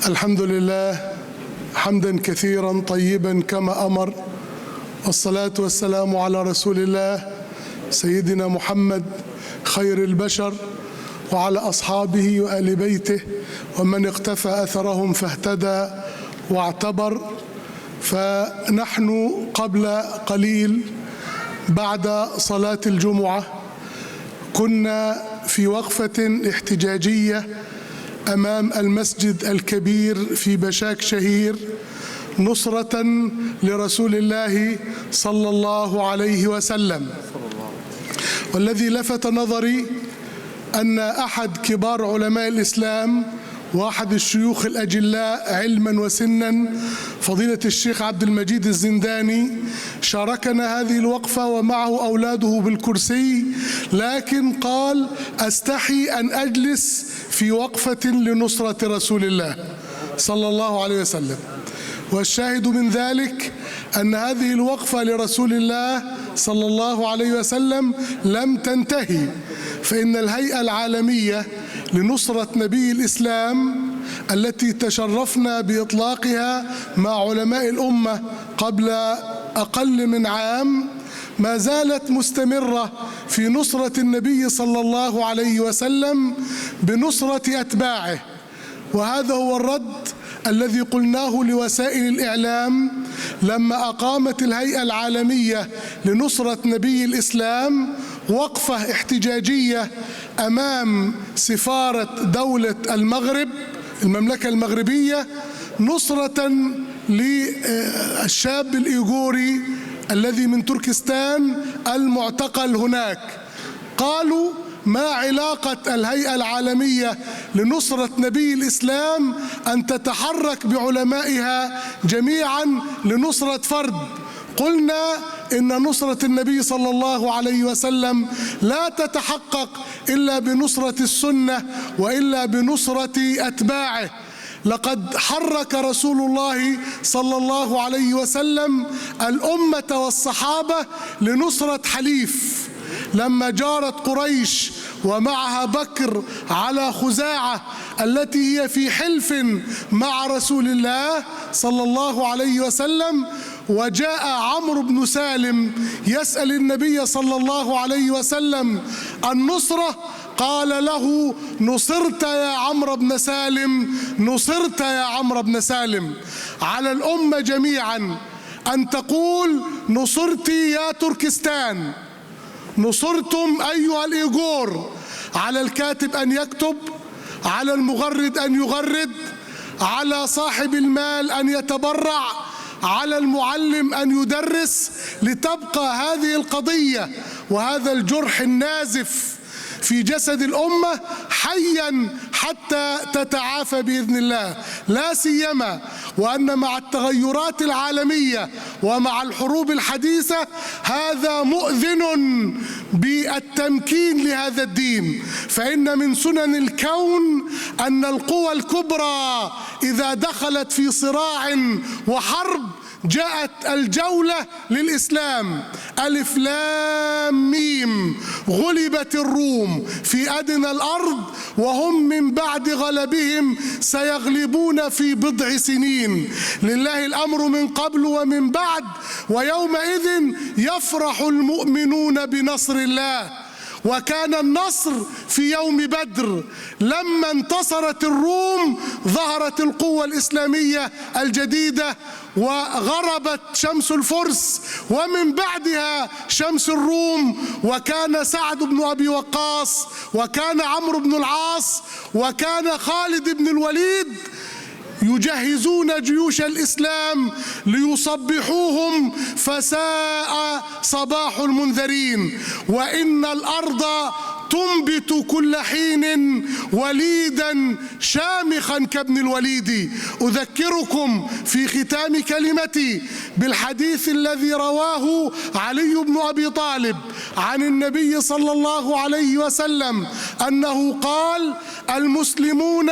الحمد لله حمدا كثيرا طيبا كما أمر، والصلاة والسلام على رسول الله سيدنا محمد خير البشر وعلى أصحابه وآل بيته ومن اقتفى أثرهم فاهتدى واعتبر. فنحن قبل قليل بعد صلاة الجمعة كنا في وقفة احتجاجية أمام المسجد الكبير في بشاك شهير نصرة لرسول الله صلى الله عليه وسلم. والذي لفت نظري أن أحد كبار علماء الإسلام وأحد الشيوخ الأجلاء علما وسنا فضيلة الشيخ عبد المجيد الزنداني شاركنا هذه الوقفة ومعه أولاده بالكرسي، لكن قال: أستحي أن أجلس في وقفة لنصرة رسول الله صلى الله عليه وسلم. والشاهد من ذلك أن هذه الوقفة لرسول الله صلى الله عليه وسلم لم تنتهي، فإن الهيئة العالمية لنصرة نبي الإسلام التي تشرفنا بإطلاقها مع علماء الأمة قبل أقل من عام ما زالت مستمرة في نصرة النبي صلى الله عليه وسلم بنصرة أتباعه. وهذا هو الرد الذي قلناه لوسائل الإعلام لما أقامت الهيئة العالمية لنصرة نبي الإسلام وقفة احتجاجية أمام سفارة دولة المغرب المملكة المغربية نصرة للشاب الإيغوري الذي من تركستان المعتقل هناك. قالوا: ما علاقة الهيئة العالمية لنصرة نبي الإسلام أن تتحرك بعلمائها جميعا لنصرة فرد؟ قلنا إن نصرة النبي صلى الله عليه وسلم لا تتحقق إلا بنصرة السنة وإلا بنصرة أتباعه. لقد حرك رسول الله صلى الله عليه وسلم الأمة والصحابة لنصرة حليف لما جارت قريش ومعها بكر على خزاعة التي هي في حلف مع رسول الله صلى الله عليه وسلم، وجاء عمرو بن سالم يسأل النبي صلى الله عليه وسلم النصرة، قال له: نصرت يا عمرو بن سالم، نصرت يا عمرو بن سالم. على الأمة جميعا أن تقول: نصرت يا تركستان، نصرتم أيها الإيغور. على الكاتب أن يكتب، على المغرد أن يغرد، على صاحب المال أن يتبرع، على المعلم أن يدرس، لتبقى هذه القضية وهذا الجرح النازف في جسد الأمة حيا حتى تتعافى بإذن الله. لا سيما وأن مع التغيرات العالمية ومع الحروب الحديثة هذا مؤذن بالتمكين لهذا الدين. فإن من سنن الكون أن القوى الكبرى إذا دخلت في صراع وحرب جاءت الجولة للإسلام. ألف لام ميم، غلبت الروم في أدنى الأرض وهم من بعد غلبهم سيغلبون في بضع سنين. لله الأمر من قبل ومن بعد، ويومئذ يفرح المؤمنون بنصر الله. وكان النصر في يوم بدر لما انتصرت الروم، ظهرت القوة الإسلامية الجديدة وغربت شمس الفرس ومن بعدها شمس الروم. وكان سعد بن أبي وقاص وكان عمرو بن العاص وكان خالد بن الوليد يجهزون جيوش الإسلام ليصبحوهم، فساء صباح المنذرين. وإن الأرض تنبت كل حين وليدا شامخا كابن الوليد. أذكركم في ختام كلمتي بالحديث الذي رواه علي بن أبي طالب عن النبي صلى الله عليه وسلم أنه قال: المسلمون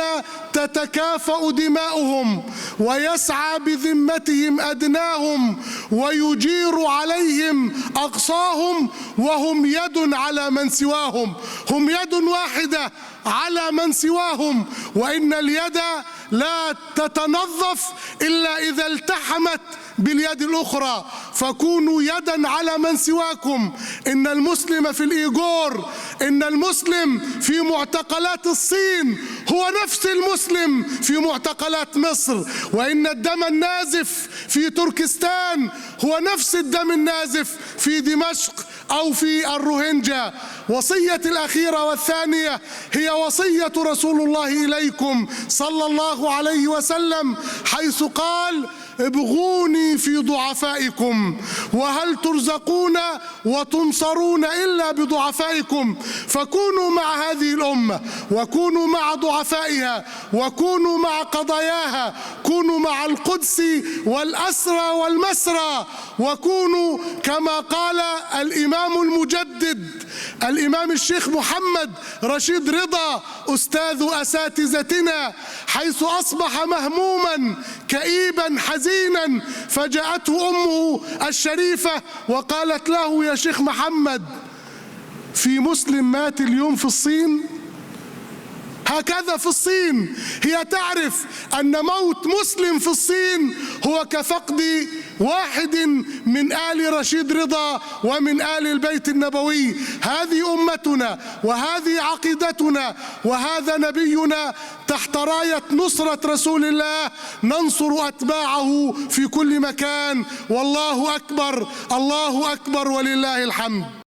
تتكافأ دماؤهم ويسعى بذمتهم أدناهم ويجير عليهم أقصاهم وهم يد على من سواهم. هم يد واحدة على من سواهم، وإن اليد لا تتنظف إلا إذا التحمت باليد الأخرى، فكونوا يدا على من سواكم. إن المسلم في الإيغور، إن المسلم في معتقلات الصين هو نفس المسلم في معتقلات مصر، وإن الدم النازف في تركستان هو نفس الدم النازف في دمشق أو في الروهينجا. وصيتي الأخيرة والثانية هي وصية رسول الله إليكم صلى الله عليه وسلم، حيث قال: ابغوني في ضعفائكم، وهل ترزقون وتنصرون إلا بضعفائكم. فكونوا مع هذه الأمة، وكونوا مع ضعفائها، وكونوا مع قضاياها، كونوا مع القدس والأسرى والمسرى، وكونوا كما قال الإمام المجدد الإمام الشيخ محمد رشيد رضا أستاذ أساتذتنا، حيث أصبح مهموما كئيبا حزينا، فجاءته أمه الشريفة وقالت له: يا شيخ محمد، في مسلم مات اليوم في الصين؟ هكذا في الصين هي تعرف أن موت مسلم في الصين هو كفقد واحد من آل رشيد رضا ومن آل البيت النبوي. هذه أمتنا، وهذه عقيدتنا، وهذا نبينا. تحت راية نصرة رسول الله ننصر أتباعه في كل مكان. والله أكبر، الله أكبر، ولله الحمد.